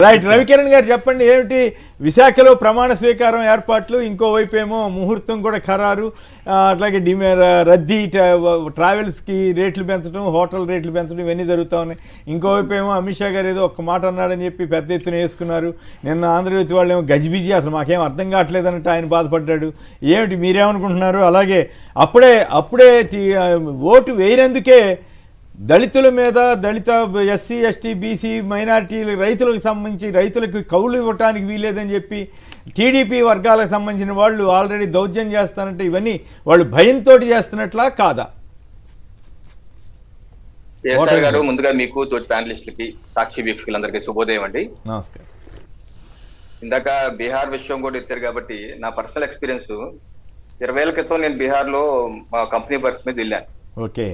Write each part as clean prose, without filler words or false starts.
Right. Ravikiran గారు చెప్పండి, ఏమిటి విశాఖలో ప్రమాణ స్వీకారం ఏర్పాట్లు, ఇంకోవైపు ఏమో ముహూర్తం కూడా ఖరారు, అట్లాగే రద్దీ, ట్రావెల్స్కి రేట్లు పెంచడం, హోటల్ రేట్లు పెంచడం, ఇవన్నీ జరుగుతూ ఉన్నాయి. ఇంకోవైపు ఏమో అమిత్ షా గారు ఏదో ఒక్క మాట అన్నాడని చెప్పి పెద్ద ఎత్తున వేసుకున్నారు. నిన్న ఆంధ్రజ్యోతి వాళ్ళు ఏమో గజిబిజి, అసలు మాకేం అర్థం కావట్లేదు అన్నట్టు ఆయన బాధపడ్డాడు. ఏమిటి మీరేమనుకుంటున్నారు? అలాగే అప్పుడే ఓటు వేయనందుకే దళితుల మీద, దళిత ఎస్సీ ఎస్టీ బీసీ మైనారిటీలు, రైతులకు సంబంధించి రైతులకు కౌలు ఇవ్వటానికి వీలేదని చెప్పి టీడీపీ వర్గాలకు సంబంధించిన వాళ్ళు ఆల్రెడీ దౌర్జన్యం చేస్తానంటే ఇవన్నీ వాళ్ళు భయంతో చేస్తున్నట్లా కాదా? గారు, ముందుగా మీకు తోటి ప్యానలిస్టులకి, సాక్షి వీక్షకులందరికీ శుభోదయం అండి. నమస్కారం. ఇందాక బీహార్ విషయం కూడా ఎత్తారు కాబట్టి నా పర్సనల్ ఎక్స్పీరియన్స్ 20 ఏళ్ల క్రితం నేను బీహార్ లో మా కంపెనీ వర్క్ మీద వెళ్ళాను.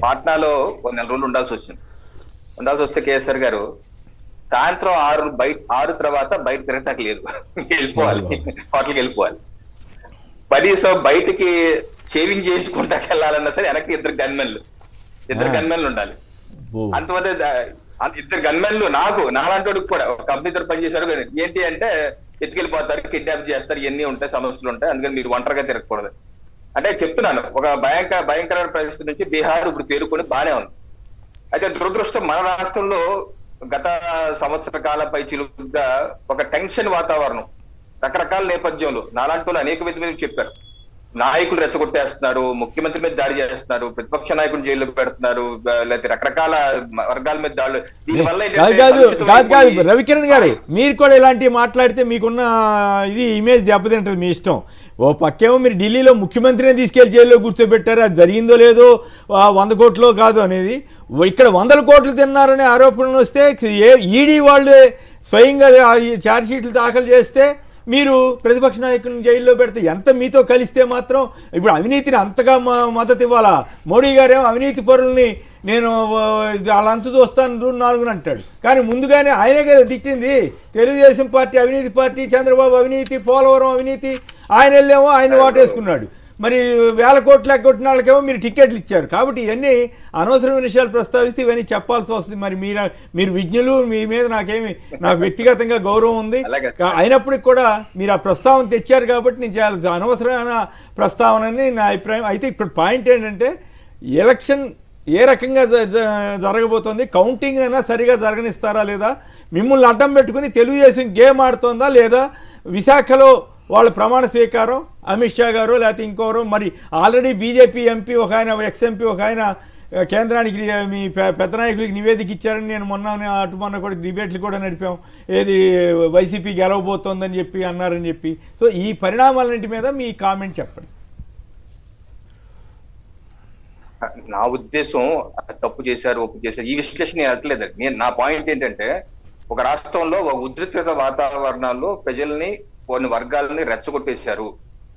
పాట్నాలో కొన్ని నెల రోజులు ఉండాల్సి వస్తే కేసీఆర్ గారు సాయంత్రం 6 తర్వాత బయట తిరగటానికి లేదు, వెళ్ళిపోవాలి, హోటల్కి వెళ్ళిపోవాలి. కనీసం బయటికి షేవింగ్ చేయించుకుంటా వెళ్ళాలన్నా సరే వెనక్కి ఇద్దరు గన్మెన్లు ఉండాలి. అంతమంది ఇద్దరు గన్మెన్లు నాలాంటి కూడా కంపెనీ తరపు పనిచేశారు. ఏంటి అంటే ఎత్తుకెళ్ళిపోతారు, కిడ్నాప్ చేస్తారు, ఇవన్నీ ఉంటాయి, సమస్యలు ఉంటాయి, అందుకని మీరు ఒంటరిగా తిరగకూడదు అంటే చెప్తున్నాను. ఒక భయంకరమైన పరిస్థితి నుంచి బీహార్ ఇప్పుడు తేరుకొని బానే ఉంది. అయితే దురదృష్టం, మన రాష్ట్రంలో గత సంవత్సర కాల పైచిలుగా ఒక టెన్షన్ వాతావరణం, రకరకాల నేపథ్యంలో నాలాంటి వాళ్ళు అనేక విధంగా చెప్పారు. నాయకులు రెచ్చగొట్టేస్తున్నారు, ముఖ్యమంత్రి మీద దాడి చేస్తున్నారు, ప్రతిపక్ష నాయకులు జైల్లో పెడుతున్నారు, లేకపోతే రకరకాల వర్గాల మీద దాడులు. దీనివల్ల రవికిరణ్ గారు, మీరు కూడా ఇలాంటివి మాట్లాడితే మీకున్న ఇది ఇమేజ్ దెబ్బతింటది. మీ ఇష్టం. ఓ పక్కేమో మీరు ఢిల్లీలో ముఖ్యమంత్రిని తీసుకెళ్లి జైల్లో కూర్చోబెట్టారు, అది జరిగిందో లేదో, 100 కోట్లు కాదు అనేది, ఇక్కడ 100 కోట్లు తిన్నారనే ఆరోపణలు వస్తే ఈడీ వాళ్ళు స్వయంగా ఛార్జ్షీట్లు దాఖలు చేస్తే మీరు ప్రతిపక్ష నాయకులను జైల్లో పెడితే ఎంత మీతో కలిస్తే మాత్రం ఇప్పుడు అవినీతిని అంతగా మద్దతు ఇవ్వాలా? మోడీ గారేమో అవినీతి పరుల్ని నేను వాళ్ళంతా చూస్తాను 4 అంటాడు, కానీ ముందుగానే ఆయనే కదా తిట్టింది. తెలుగుదేశం పార్టీ అవినీతి పార్టీ, చంద్రబాబు అవినీతి, పోలవరం అవినీతి, ఆయన వెళ్ళేమో ఆయన ఓటేసుకున్నాడు. మరి 1000 కోట్లు ఎగ్గొట్టిన వాళ్ళకేమో మీరు టికెట్లు ఇచ్చారు. కాబట్టి ఇవన్నీ అనవసరమైన విషయాలు ప్రస్తావిస్తే ఇవన్నీ చెప్పాల్సి వస్తుంది. మరి మీరు విజ్ఞులు, మీ మీద నాకు వ్యక్తిగతంగా గౌరవం ఉంది. అయినప్పటికి కూడా మీరు ఆ ప్రస్తావన తెచ్చారు కాబట్టి నేను చాలా అనవసరమైన ప్రస్తావనని నా అభిప్రాయం. అయితే ఇప్పుడు పాయింట్ ఏంటంటే, ఎలక్షన్ ఏ రకంగా జరగబోతోంది, కౌంటింగ్ అయినా సరిగా జరగనిస్తారా లేదా, మిమ్మల్ని అడ్డం పెట్టుకుని తెలుగుదేశం గేమ్ ఆడుతోందా లేదా, విశాఖలో వాళ్ళ ప్రమాణ స్వీకారం అమిత్ షా గారు లేకపోతే ఇంకోరు, మరి ఆల్రెడీ బీజేపీ ఎంపీ ఒక ఆయన, ఎక్స్ ఎంపీ ఒక ఆయన కేంద్రానికి మీ పెద్ద నాయకులకి నివేదిక ఇచ్చారని నేను మొన్న కూడా డిబేట్లు కూడా నడిపాం, ఏది వైసీపీ గెలవబోతోందని చెప్పి అన్నారని చెప్పి. సో ఈ పరిణామాలన్నింటి మీద మీ కామెంట్ చెప్పండి. నా ఉద్దేశం తప్పు చేశారు, ఒప్పు చేశారు, ఈ విశ్లేషణ అనట్లేదండి. నా పాయింట్ ఏంటంటే, ఒక రాష్ట్రంలో ఒక ఉద్రిక్త వాతావరణాల్లో ప్రజల్ని, కొన్ని వర్గాలని రెచ్చగొట్టేశారు.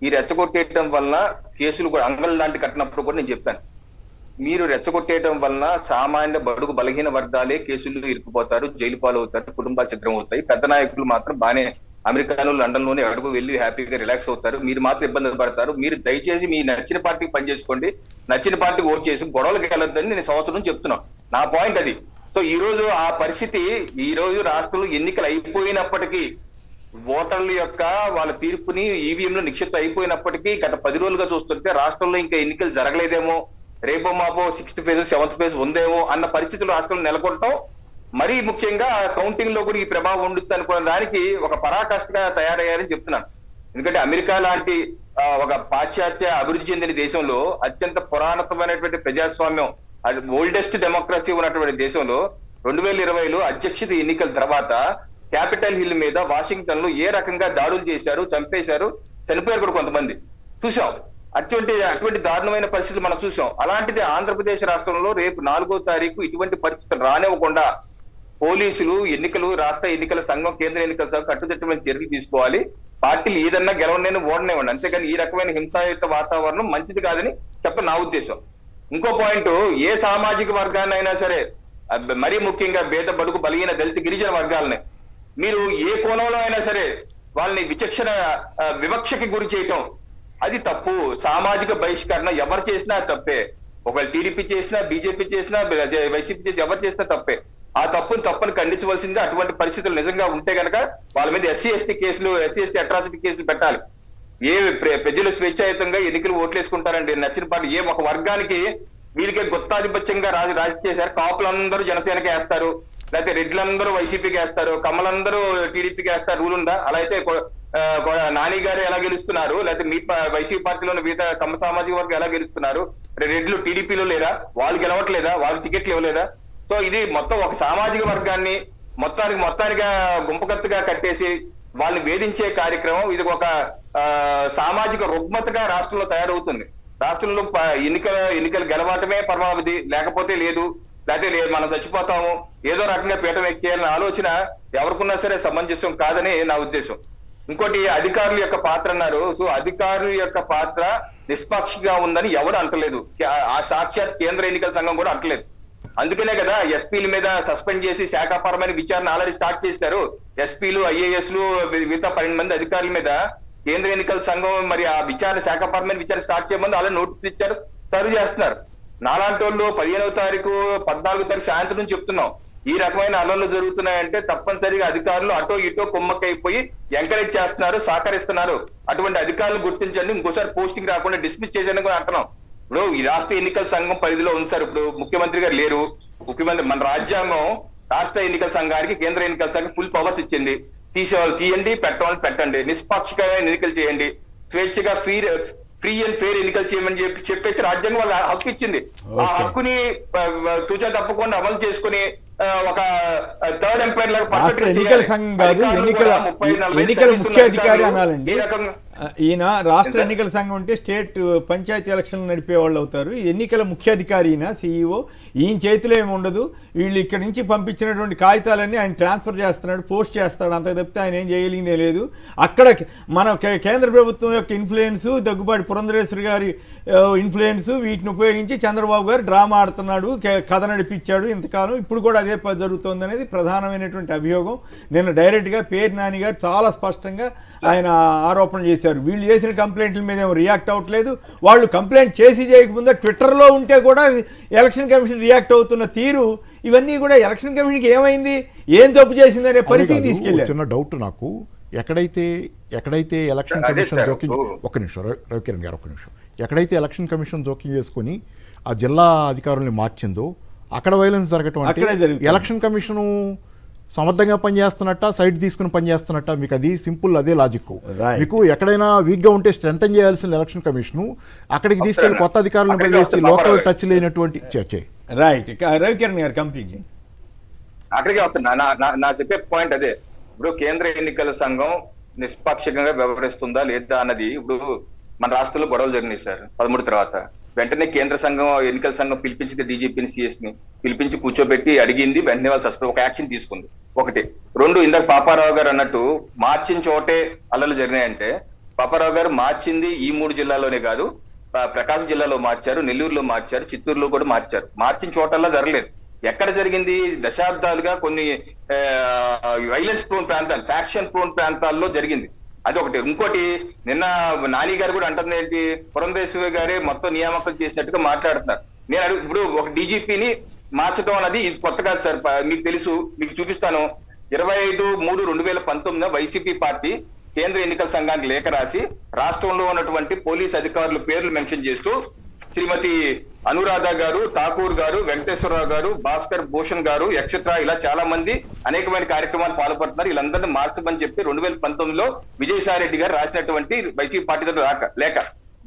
ఈ రెచ్చగొట్టేయటం వలన కేసులు కూడా అంగల్ లాంటి కట్టినప్పుడు కూడా నేను చెప్పాను, మీరు రెచ్చగొట్టేయటం వలన సామాన్య బడుగు బలహీన వర్గాలే కేసులు ఇరుక్కుపోతారు, జైలు పాలు అవుతారు, కుటుంబాలు చిత్రం అవుతాయి. పెద్ద నాయకులు మాత్రం బాగానే అమెరికాలో, లండన్ లోనే అడుగు వెళ్ళి హ్యాపీగా రిలాక్స్ అవుతారు. మీరు మాత్రం ఇబ్బందులు పడతారు. మీరు దయచేసి మీ నచ్చిన పార్టీకి పనిచేసుకోండి, నచ్చిన పార్టీకి ఓట్ చేసి గొడవలకు వెళ్ళొద్దని నేను సంవత్సరం చెప్తున్నాను. నా పాయింట్ అది. సో ఈ రోజు ఆ పరిస్థితి, ఈ రోజు రాష్ట్రంలో ఎన్నికలు అయిపోయినప్పటికీ, ఓటర్ల యొక్క వాళ్ళ తీర్పుని ఈవీఎంలో నిక్షిప్తం అయిపోయినప్పటికీ గత 10 రోజులుగా చూస్తుంటే రాష్ట్రంలో ఇంకా ఎన్నికలు జరగలేదేమో, రేపో మాపో 6th ఫేజ్ 7th ఫేజ్ ఉందేమో అన్న పరిస్థితులు రాష్ట్రంలో నెలకొనటం, మరీ ముఖ్యంగా కౌంటింగ్ లో కూడా ఈ ప్రభావం ఉండుతుంది అనుకున్న దానికి ఒక పరాకాష్ఠగా తయారయ్యారని చెప్తున్నాను. ఎందుకంటే అమెరికా లాంటి ఒక పాశ్చాత్య అభివృద్ధి చెందిన దేశంలో, అత్యంత పురాతనమైనటువంటి ప్రజాస్వామ్యం, ఓల్డెస్ట్ డెమోక్రసీ ఉన్నటువంటి దేశంలో 2020లో అధ్యక్షత ఎన్నికల తర్వాత క్యాపిటల్ హిల్ మీద, వాషింగ్టన్ లో ఏ రకంగా దాడులు చేశారు, చంపేశారు, చనిపోయారు కూడా కొంతమంది చూసాం. అటువంటి దారుణమైన పరిస్థితులు మనం చూసాం. అలాంటిది ఆంధ్రప్రదేశ్ రాష్ట్రంలో రేపు 4వ తారీఖు ఇటువంటి పరిస్థితులు రానివ్వకుండా పోలీసులు, రాష్ట్ర ఎన్నికల సంఘం, కేంద్ర ఎన్నికల సంఘం కట్టుదిట్టమైన చర్యలు తీసుకోవాలి. పార్టీలు ఏదన్నా గెలవలేని ఓడనివ్వండి, అంతేకాని ఈ రకమైన హింసాయుత వాతావరణం మంచిది కాదని నా ఉద్దేశం. ఇంకో పాయింట్, ఏ సామాజిక వర్గాన్ని అయినా సరే, మరీ ముఖ్యంగా పేద బడుగు బలహీన దళిత గిరిజన వర్గాలని మీరు ఏ కోణంలో అయినా సరే వాళ్ళని వివక్షకి గురి చేయటం అది తప్పు. సామాజిక బహిష్కరణ ఎవరు చేసినా తప్పే. ఒకవేళ టీడీపీ చేసినా, బీజేపీ చేసినా, వైసీపీ చేసినా, ఎవరు చేసినా తప్పే. ఆ తప్పుని ఖండించవలసింది. అటువంటి పరిస్థితులు నిజంగా ఉంటే కనుక వాళ్ళ మీద ఎస్సీ ఎస్టీ అట్రాసిటీ కేసులు పెట్టాలి. ప్రజలు స్వేచ్ఛాయుతంగా ఎన్నికలు ఓట్లేసుకుంటారండి, నచ్చిన పార్టీ ఏ ఒక వర్గానికి వీళ్ళకే గుత్తాధిపత్యంగా రాజీ చేశారు. కాపులందరూ జనసేనకి వేస్తారు, లేకపోతే రెడ్లందరూ వైసీపీకి వేస్తారు, కమ్మలందరూ టీడీపీకి వేస్తారు, రూల్ ఉందా? అలా అయితే నాని గారు ఎలా గెలుస్తున్నారు, లేకపోతే మీ వైసీపీ పార్టీలోని మిగతా కమ్మ సామాజిక వర్గం ఎలా గెలుస్తున్నారు? రెడ్లు టీడీపీలో లేరా? వాళ్ళు గెలవట్లేదా? వాళ్ళకి టికెట్లు ఇవ్వలేదా? సో ఇది మొత్తం ఒక సామాజిక వర్గాన్ని మొత్తానికి గుంపకత్తుగా కట్టేసి వాళ్ళని వేధించే కార్యక్రమం. ఇది ఒక సామాజిక రుగ్మతగా రాష్ట్రంలో తయారవుతుంది. రాష్ట్రంలో ఎన్నికలు గెలవటమే పరమావధి, లేకపోతే లేదు, లేకపోతే మనం చచ్చిపోతాము, ఏదో రకంగా పీఠం ఎక్కేయాలనే ఆలోచన ఎవరికున్నా సరే సమంజసం కాదని నా ఉద్దేశం. ఇంకోటి అధికారుల యొక్క పాత్ర అన్నారు. సో అధికారుల యొక్క పాత్ర నిష్పక్షంగా ఉందని ఎవరు అంటలేదు. ఆ సాక్షాత్ కేంద్ర ఎన్నికల సంఘం కూడా అంటలేదు. అందుకనే కదా ఎస్పీల మీద సస్పెండ్ చేసి శాఖాపరమైన విచారణ ఆల్రెడీ స్టార్ట్ చేశారు. ఎస్పీలు, ఐఏఎస్లు, మిగతా 12 మంది అధికారుల మీద కేంద్ర ఎన్నికల సంఘం మరి ఆ శాఖాపరమైన విచారణ స్టార్ట్ చేయమని అలా నోటీస్ ఇచ్చారు, సర్వ్ చేస్తున్నారు. నాలాంటి వాళ్ళు 15వ తారీఖు 14వ తారీఖు సాయంత్రం నుంచి చెప్తున్నాం, ఈ రకమైన అల్లర్లు జరుగుతున్నాయంటే తప్పనిసరిగా అధికారులు అటో ఇటో కుమ్మక్కైపోయి ఎంకరేజ్ చేస్తున్నారు, సహకరిస్తున్నారు. అటువంటి అధికారులు గుర్తించండి, ఇంకోసారి పోస్టింగ్ రాకుండా డిస్మిస్ చేసేందుకు కూడా అంటున్నాం. ఇప్పుడు ఈ రాష్ట్ర ఎన్నికల సంఘం పరిధిలో ఉంది సార్. ఇప్పుడు ముఖ్యమంత్రి గారు లేరు. మన రాజ్యాంగం రాష్ట్ర ఎన్నికల సంఘానికి కేంద్ర ఎన్నికల సంఘం ఫుల్ పవర్స్ ఇచ్చింది. తీసేవాళ్ళు తీయండి, పెట్టండి, నిష్పాక్షికమైన ఎన్నికలు చేయండి, స్వేచ్ఛగా ఫ్రీ అండ్ ఫెయిర్ ఎన్నికలు చేయమని చెప్పేసి రాజ్యాంగం వాళ్ళ హక్కు ఇచ్చింది. ఆ హక్కుని తూచా తప్పకుండా అమలు చేసుకుని ఒక థర్డ్ ఎంపైర్ రాష్ట్ర ఎన్నికల సంఘం కాదు, ఎన్నికల ముఖ్య అధికారి అనాలండి. ఈయన రాష్ట్ర ఎన్నికల సంఘం అంటే స్టేట్ పంచాయతీ ఎలక్షన్లు నడిపే వాళ్ళు అవుతారు. ఎన్నికల ముఖ్య అధికారి ఈయన సిఇఓ. ఈయన చేతిలో ఏమి ఉండదు. వీళ్ళు ఇక్కడ నుంచి పంపించినటువంటి కాగితాలన్నీ ఆయన ట్రాన్స్ఫర్ చేస్తున్నాడు, పోస్ట్ చేస్తాడు, అంత తప్పితే ఆయన ఏం చేయగలిగిందే లేదు. అక్కడ మన కేంద్ర ప్రభుత్వం యొక్క ఇన్ఫ్లుయెన్స్, దగ్గుబాటి పురంధరేశ్వరి గారి ఇన్ఫ్లుయెన్స్, వీటిని ఉపయోగించి చంద్రబాబు గారు డ్రామా ఆడుతున్నాడు, కథ నడిపించాడు ఇంతకాలం. ఇప్పుడు కూడా అదే జరుగుతుంది అనేది ప్రధానమైనటువంటి అభియోగం. నిన్న డైరెక్ట్గా పేరు నాని గారు చాలా స్పష్టంగా ఆయన ఆరోపణ చేశారు. వీళ్ళు చేసిన కంప్లైంట్ల మీద ఏమో రియాక్ట్ అవ్వట్లేదు. వాళ్ళు కంప్లైంట్ చేయకముందే ట్విట్టర్లో ఉంటే కూడా ఎలక్షన్ కమిషన్ రియాక్ట్ అవుతున్న తీరు, ఇవన్నీ కూడా ఎలక్షన్ కమిషన్కి ఏమైంది, ఏం తప్పు చేసింది అనే పరిస్థితి తీసుకెళ్ళారు. చిన్న డౌట్ నాకు, ఎక్కడైతే ఎలక్షన్ కమిషన్ జోక్యం, ఒక్క నిమిషం రవికిరణ్ గారు, ఒక్క నిమిషం, ఎక్కడైతే ఎలక్షన్ కమిషన్ జోక్యం చేసుకుని ఆ జిల్లా అధికారుల్ని మార్చిందో అక్కడ వైలెన్స్ జరగటం అంటే ఎలక్షన్ కమిషను సమర్థంగా పనిచేస్తున్నట్ట, సైడ్ తీసుకుని పనిచేస్తున్నట్ట? మీకు అది సింపుల్, అదే లాజిక్. మీకు ఎక్కడైనా వీక్గా ఉంటే స్ట్రెంథన్ చేయాల్సిన ఎలక్షన్ కమిషను అక్కడికి తీసుకెళ్లి కొత్త అధికారులను పనిచేసి లోకల్ టచ్ లేనటువంటి రైట్. రవికిరణ్ గారు కంప్లీట్ చేయండి. అక్కడికి వస్తున్నా. నా చెప్పే పాయింట్ అదే. ఇప్పుడు కేంద్ర ఎన్నికల సంఘం నిష్పాక్షికంగా వ్యవహరిస్తుందా లేదా అన్నది, ఇప్పుడు మన రాష్ట్రంలో గొడవలు జరిగినాయి సార్ 13 తర్వాత. వెంటనే కేంద్ర సంఘం, ఎన్నికల సంఘం పిలిపించింది డీజీపీని, సిఎస్ని పిలిపించి కూర్చోబెట్టి అడిగింది. వెంటనే వాళ్ళు సస్పెండ్ ఒక యాక్షన్ తీసుకుంది. 1. 2, ఇందాక పాపారావు గారు అన్నట్టు మార్చిన చోటే అల్లలు జరిగినాయంటే, పాపారావు గారు మార్చింది ఈ 3 జిల్లాలోనే కాదు, ప్రకాశం జిల్లాలో మార్చారు, నెల్లూరులో మార్చారు, చిత్తూరులో కూడా మార్చారు. మార్చిన చోటల్లా జరగలేదు. ఎక్కడ జరిగింది? దశాబ్దాలుగా కొన్ని వైలెన్స్ ప్రోన్ ప్రాంతాలు, ఫ్యాక్షన్ ప్రోన్ ప్రాంతాల్లో జరిగింది. అదొకటి. ఇంకోటి, నిన్న నాని గారు కూడా అంటుంది ఏంటి, పురంధరేశ్వరి గారే మొత్తం నియామకం చేసినట్టుగా మాట్లాడుతున్నారు. నేను ఇప్పుడు ఒక డీజీపీని మార్చడం అన్నది ఇది కొత్త కాదు సార్, మీకు తెలుసు, మీకు చూపిస్తాను. 25/3/2019 వైసీపీ పార్టీ కేంద్ర ఎన్నికల సంఘానికి లేఖ రాసి రాష్ట్రంలో ఉన్నటువంటి పోలీస్ అధికారుల పేర్లు మెన్షన్ చేస్తూ శ్రీమతి అనురాధ గారు, ఠాకూర్ గారు, వెంకటేశ్వరరావు గారు, భాస్కర్ భూషణ్ గారు, యక్షత్ర, ఇలా చాలా మంది అనేకమైన కార్యక్రమాలు పాల్పడుతున్నారు, వీళ్ళందరినీ మార్చమని చెప్పి 2019లో విజయసాయి రెడ్డి గారు రాసినటువంటి వైసీపీ పార్టీ లేఖ.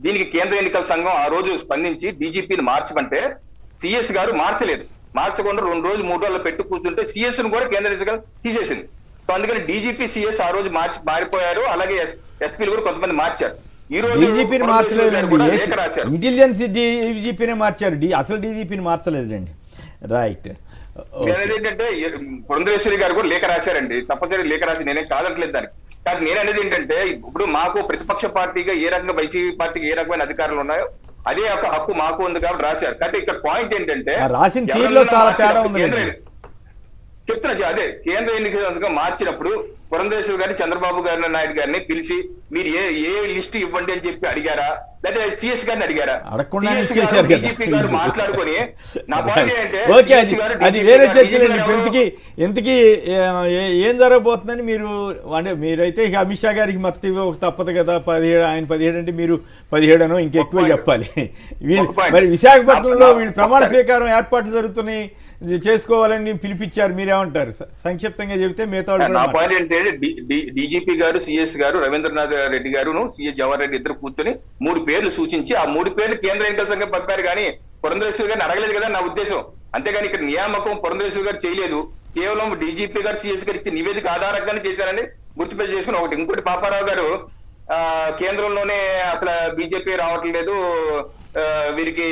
దీనికి కేంద్ర ఎన్నికల సంఘం ఆ రోజు స్పందించి డీజీపీని మార్చమంటే సిఎస్ గారు మార్చలేదు. మార్చకుండా 2 రోజులు 3 రోజులు పెట్టి కూర్చుంటే సిఎస్ ను కూడా కేంద్ర ఎన్నికల తీసేసింది. సో అందుకని డీజీపీ, సిఎస్ ఆ రోజు మారిపోయారు. అలాగే ఎస్పీలు కూడా కొంతమంది మార్చారు. డీజీపీని మార్చలేదండి, ఇంటెలిజెన్స్ డీజీపీనే మార్చారు, అసలు డీజీపీని మార్చలేదండి. రైట్. ఏంటంటే పురంధరేశ్వరి గారు కూడా లేఖ రాశారండి, తప్పనిసరి లేఖ రాసి, నేనేం కాదట్లేదు దానికి. కానీ నేను అనేది ఏంటంటే, ఇప్పుడు మాకు ప్రతిపక్ష పార్టీగా ఏ రకంగా వైసీపీ పార్టీకి ఏ రకమైన అధికారులు ఉన్నాయో అదే ఒక హక్కు మాకు ఉంది కాబట్టి రాశారు. కాబట్టి ఇక్కడ పాయింట్ ఏంటంటే, రాసిన తీరులో చాలా తేడా ఉంది. చెప్తున్నా అదే కేంద్ర ఎన్నికల సంఘం మార్చినప్పుడు పురంధేశ్వరి గారిని చంద్రబాబు గారిని నాయుడు గారిని పిలిచి మీరు ఏ లిస్ట్ ఇవ్వండి అని చెప్పి అడిగారా, లేదా సిఎస్ గారిని అడిగారా? అడగకుండా ఇచ్చేశారు కదా. బీజేపీ గారు మాట్లాడుకొని నా పాయింట్ ఏంటంటే ఓకే, అది వేరే చర్చలండి. ఇంతకీ ఏం జరగబోతుందని మీరు అంటే మీరైతే ఇక అమిత్ షా గారికి మత్తు ఇవ్వక తప్పదు కదా. 17 ఆయన 17 అంటే మీరు 17 అనో ఇంకెక్కువ చెప్పాలి. మరి విశాఖపట్నంలో వీళ్ళు ప్రమాణ స్వీకారం ఏర్పాట్లు జరుగుతున్నాయి, చేసుకోవాలని పిలిపించారు, మీరేమంటారు? సంక్షిప్తంగా చెబితే మిగతా నా పాయింట్ ఏంటంటే డీజీపీ గారు, సిఎస్ గారు, రవీంద్రనాథ్ రెడ్డి గారు, సిఎస్ జవహర్ రెడ్డి ఇద్దరు కూర్చొని 3 పేర్లు సూచించి ఆ 3 పేర్లు కేంద్ర ఎన్నికల సంఘం పంపారు కానీ పురంధేశ్వరి గారిని అడగలేదు కదా నా ఉద్దేశం. అంతేగాని ఇక్కడ నియామకం పురంధేశ్వరి గారు చేయలేదు, కేవలం డీజీపీ గారు, సిఎస్ గారు ఇచ్చిన నివేదిక ఆధారంగానే చేశారని గుర్తుపెట్టి చేసుకుని ఒకటి. ఇంకోటి పాపారావు గారు కేంద్రంలోనే అసలు బీజేపీ రావట్లేదు, వీరికి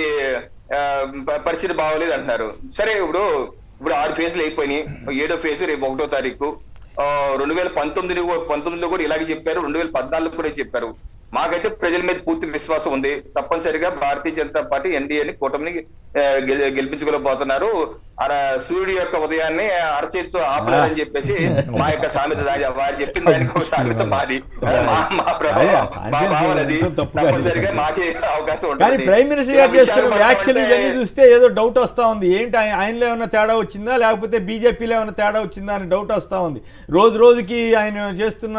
పరిస్థితి బాగోలేదు అంటున్నారు. సరే, ఇప్పుడు 6 ఫేజ్లు అయిపోయినాయి, 7వ ఫేజ్ రేపు 1వ తారీఖు. 2019లో కూడా ఇలాగే చెప్పారు, 2014 కూడా చెప్పారు. మాకైతే ప్రజల మీద పూర్తి విశ్వాసం ఉంది. తప్పనిసరిగా భారతీయ జనతా పార్టీ ఎన్డీఏని కూటమిని గెలిపించుకోలేకపోతున్నారు. సూర్యుడి యొక్క ఉదయాన్ని అరచేతితో ఆపలేదని చెప్పేసి మా యొక్క సామెత వారు చెప్పిన దానికి సామెత మాది, మా భావనది. తప్పనిసరిగా మాకే అవకాశం ఉంటుంది. ప్రైమ్ మినిస్టర్ గారు చేస్తున్న వ్యాఖ్యలు ఇవన్నీ చూస్తే ఏదో డౌట్ వస్తా ఉంది. ఏంటి ఆయనలో ఏమైనా తేడా వచ్చిందా, లేకపోతే బీజేపీలో ఏమైనా తేడా వచ్చిందా అని డౌట్ వస్తా ఉంది. రోజుకి ఆయన చేస్తున్న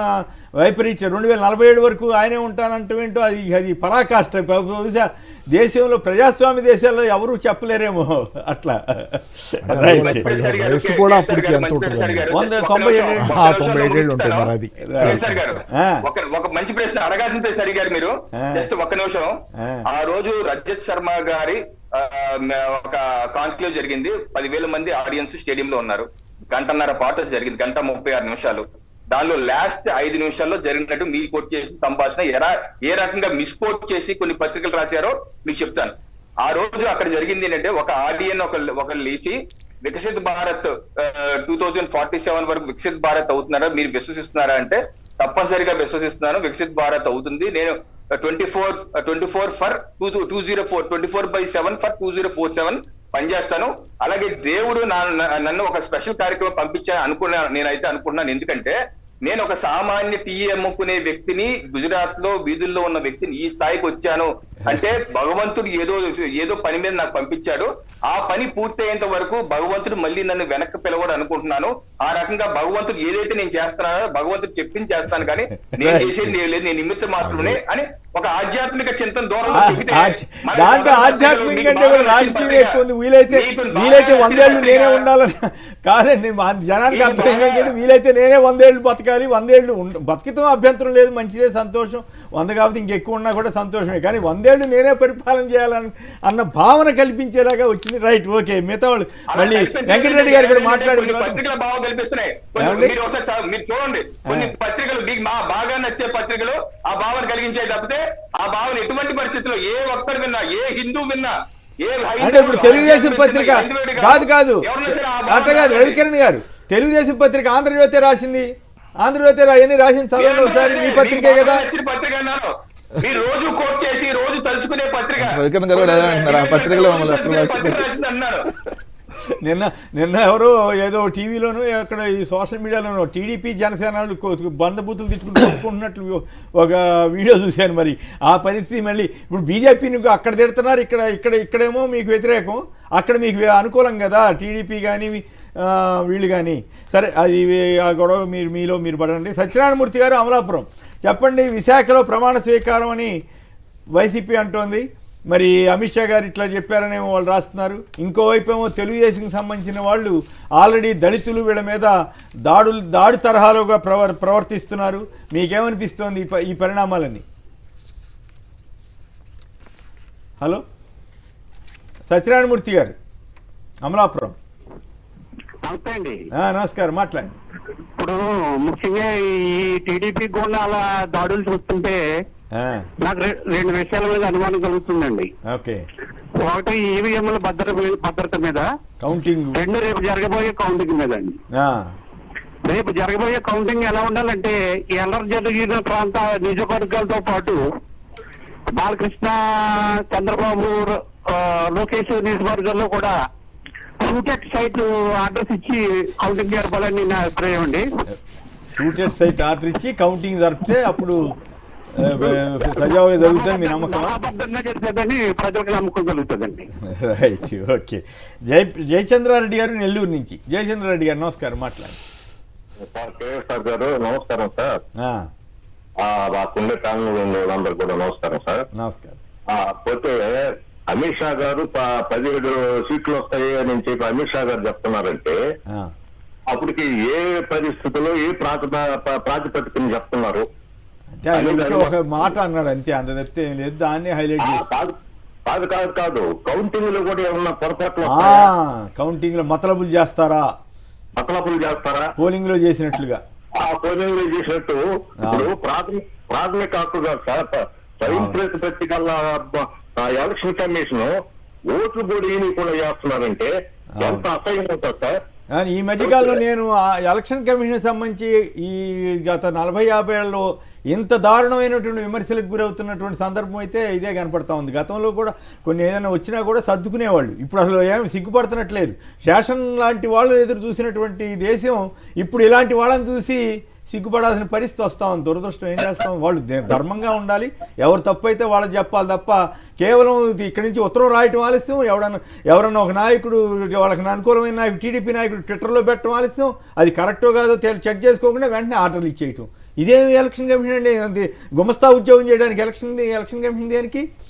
వైపరీత్యం 2047 వరకు ఆయనే ఉంటానంటూ అది పరాకాష్ట. బహుశా దేశంలో ప్రజాస్వామ్య దేశాల్లో ఎవరు చెప్పలేరేమో అట్లా. వయసు కూడా అప్పటికి ఎంత ఉంటుంది? 97 ఉంటుంది మరి అది. ఒక మంచి ప్రశ్న, అడగాల్సిన ప్రశ్న అడిగారు మీరు. జస్ట్ ఒక్క నిమిషం. ఆ రోజు రజత్ శర్మ గారి ఒక కాన్క్లేవ్ జరిగింది, 10,000 మంది ఆడియన్స్ స్టేడియం లో ఉన్నారు. 1.5 గంట పాటు జరిగింది, 1:36 నిమిషాలు. దానిలో లాస్ట్ 5 నిమిషాల్లో జరిగినట్టు మీరు కోట్ చేసిన సంభాషణ ఏ రకంగా మిస్కోట్ చేసి కొన్ని పత్రికలు రాశారో మీకు చెప్తాను. ఆ రోజు అక్కడ జరిగింది ఏంటంటే, ఒక ఆడియన్ ఒక లేచి వికసిత్ భారత్ 2047 వరకు వికసిత్ భారత్ అవుతున్నారా మీరు విశ్వసిస్తున్నారా అంటే, తప్పనిసరిగా విశ్వసిస్తున్నాను, వికసిత్ భారత్ అవుతుంది. నేను 24 ఫర్ 2004 24/7 ఫర్ 2047 పనిచేస్తాను. అలాగే దేవుడు నన్ను ఒక స్పెషల్ కార్యక్రమం నేనైతే అనుకున్నాను. ఎందుకంటే నేను ఒక సామాన్య టీ అమ్ముకునే వ్యక్తిని, గుజరాత్ లో వీధుల్లో ఉన్న వ్యక్తిని ఈ స్థాయికి వచ్చాను అంటే భగవంతుడు ఏదో పని మీద నాకు పంపించాడు. ఆ పని పూర్తయ్యేంత వరకు భగవంతుడు మళ్ళీ నన్ను వెనక్కి పిలవడు అనుకుంటున్నాను. ఆ రకంగా భగవంతుడు ఏదైతే నేను చేస్తున్నానో భగవంతుడు చెప్పింది చేస్తాను, కానీ నేను చేసేది లేదు, నేను నిమిత్తం మాత్రమే అని ఒక ఆధ్యాత్మిక చింతన దూరంలో దాంట్లో ఆధ్యాత్మిక కంటే కూడా రాజకీయం ఎక్కువ ఉంది. వీలైతే 100 ఏళ్ళు నేనే ఉండాలని కాదండి, మా జనానికి అర్థం ఏంటంటే వీలైతే నేనే 100 ఏళ్ళు బతకాలి, 100 ఏళ్ళు బతికితం అభ్యంతరం లేదు, మంచిదే, సంతోషం. 100 కాబట్టి ఇంకెక్కువ ఉన్నా కూడా సంతోషమే, కానీ 100 ఏళ్ళు నేనే పరిపాలన చేయాలని అన్న భావన కల్పించేలాగా వచ్చింది. Right, okay. మిగతా వాళ్ళు మళ్ళీ వెంకటరెడ్డి గారు కూడా మాట్లాడిన పత్రికల భావం కల్పిస్తున్నాయి. మీరు చూడండి, కొన్ని పత్రికలు బాగా నచ్చే పత్రికలు ఆ భావన కలిగించే తప్పితే ఆ భావన ఎటువంటి పరిస్థితుల్లో ఏ ఒక్కరు విన్నా, ఏ హిందూ విన్నా, అంటే ఇప్పుడు తెలుగుదేశం పత్రిక కాదు అట్లా కాదు. రవికిరణ్ గారు తెలుగుదేశం పత్రిక ఆంధ్రజ్యోతి రాసింది, ఆంధ్రజ్యోతి అవన్నీ రాసింది చదవండి ఒకసారి. మీ పత్రికే కదా. పత్రిక అన్నారు మీరు రోజు కోట్ చేసి రోజు తలుచుకునే పత్రిక. రవికిరణ్ గారు ఆ పత్రికలో అన్నారు. నిన్న ఎవరో ఏదో టీవీలోను అక్కడ ఈ సోషల్ మీడియాలోనూ టీడీపీ జనసేనలు బంధబూతులు తిట్టుకుంటున్నట్లు ఒక వీడియో చూశాను. మరి ఆ పరిస్థితి మళ్ళీ ఇప్పుడు బీజేపీని అక్కడ తిడుతున్నారు, ఇక్కడేమో మీకు వ్యతిరేకం, అక్కడ మీకు అనుకూలం కదా టీడీపీ కానీ వీళ్ళు కానీ. సరే, అది ఆ గొడవ మీరు పడండి. సత్యనారాయణమూర్తి గారు అమలాపురం, చెప్పండి. విశాఖలో ప్రమాణ స్వీకారం అని వైసీపీ అంటోంది, మరి అమిత్ షా గారు ఇట్లా చెప్పారనేమో వాళ్ళు రాస్తున్నారు. ఇంకోవైపు ఏమో తెలుగుదేశంకి సంబంధించిన వాళ్ళు ఆల్రెడీ దళితులు వీళ్ళ మీద దాడి తరహాలుగా ప్రవర్తిస్తున్నారు. మీకేమనిపిస్తోంది ఈ పరిణామాలన్నీ? హలో సత్యనారాయణమూర్తి గారు అమలాపురం. నమస్కారం, మాట్లాడండి. ఇప్పుడు ముఖ్యంగా ఈ టీడీపీ కూడా అలా దాడులు చూస్తుంటే నాకు 2 విషయాల మీద అనుమానం కలుగుతుందండి. ఒకటి ఈవీఎంల భద్రత మీద, కౌంటింగ్. 2 రేపు జరగబోయే కౌంటింగ్ మీద అండి. రేపు జరగబోయే కౌంటింగ్ ఎలా ఉండాలంటే ఈ అల్లరి జరిగిన ప్రాంత నియోజకవర్గాలతో పాటు బాలకృష్ణ, చంద్రబాబు, లోకేష్ నియోజకవర్గాల్లో కూడా షూటెడ్ సైట్ అడ్రస్ ఇచ్చి కౌంటింగ్ జరపాలని నా అభిప్రాయం అండి. షూటెడ్ సైట్ ఆర్డర్ ఇచ్చి కౌంటింగ్ జరిపితే అప్పుడు సజావుగా జరుగుతుంది మీ నమ్మకం? అబద్ధంగా చేసేదని ప్రజలకు నమ్మకం కలుగుతుందండి. Right, okay. జయచంద్రారెడ్డి గారు నెల్లూరు నుంచి. జయచంద్రారెడ్డి గారు నమస్కారం, మాట్లాడండి. సార్ కేఎస్ఆర్ గారు నమస్కారం సార్. ఆ, మాకుండే ప్యానల్ అందరు కూడా నమస్కారం సార్. నమస్కారం. పోతే అమిత్ షా గారు 17 సీట్లు వస్తాయి అని చెప్పి అమిత్ షా గారు చెప్తున్నారంటే ఆ, అప్పటికి ఏ పరిస్థితుల్లో ఏ ప్రాతిపదికన చెప్తున్నారు? అంటే ఆయన ఒక మాట అన్నాడు అంతే, అంత తప్పితే ఏం లేదు. దాన్ని హైలైట్ చేసి కాదు కాదు కాదు కౌంటింగ్ లో కూడా ఏమన్నా పొరపాట్లు కౌంటింగ్ లో మతలబులు చేస్తారా, మతలబులు చేస్తారా? పోలింగ్ లో చేసినట్లుగా పోలింగ్ లో చేసినట్టు ఇప్పుడు ప్రాథమిక హక్కు కాదు సార్, స్వయం ప్రతిపత్తి ఎలక్షన్ కమిషన్ ఓట్లు కూడా కూడా చేస్తున్నారంటే ఎంత అసహ్యం ఉంటుంది సార్. ఈ మధ్యకాలంలో నేను ఆ ఎలక్షన్ కమిషన్ సంబంధించి ఈ గత 40-50 ఏళ్ళలో ఇంత దారుణమైనటువంటి విమర్శలకు గురవుతున్నటువంటి సందర్భం అయితే ఇదే కనపడతా ఉంది. గతంలో కూడా కొన్ని ఏదైనా వచ్చినా కూడా సర్దుకునేవాళ్ళు, ఇప్పుడు అసలు ఏమి సిగ్గుపడుతున్నట్లేదు. శాసనం లాంటి వాళ్ళు ఎదురు చూసినటువంటి దేశం ఇప్పుడు ఇలాంటి వాళ్ళని చూసి సిగ్గుపడాల్సిన పరిస్థితి వస్తూ ఉంది. దురదృష్టం, ఏం చేస్తాం. వాళ్ళు ధర్మంగా ఉండాలి, ఎవరు తప్పు అయితే వాళ్ళకి చెప్పాలి తప్ప కేవలం ఇక్కడి నుంచి ఉత్తరం రాయటం ఆలస్యం, ఎవరన్నా ఒక నాయకుడు వాళ్ళకి అనుకూలమైన నాయకుడు టీడీపీ నాయకుడు ట్విట్టర్లో పెట్టడం ఆలస్యం, అది కరెక్టో కాదో చెక్ చేసుకోకుండా వెంటనే ఆర్డర్లు ఇచ్చేయటం. ఇదేమి ఎలక్షన్ కమిషన్ అండి? గుమస్తా ఉద్యోగం చేయడానికి ఎలక్షన్ కమిషన్ దేనికి?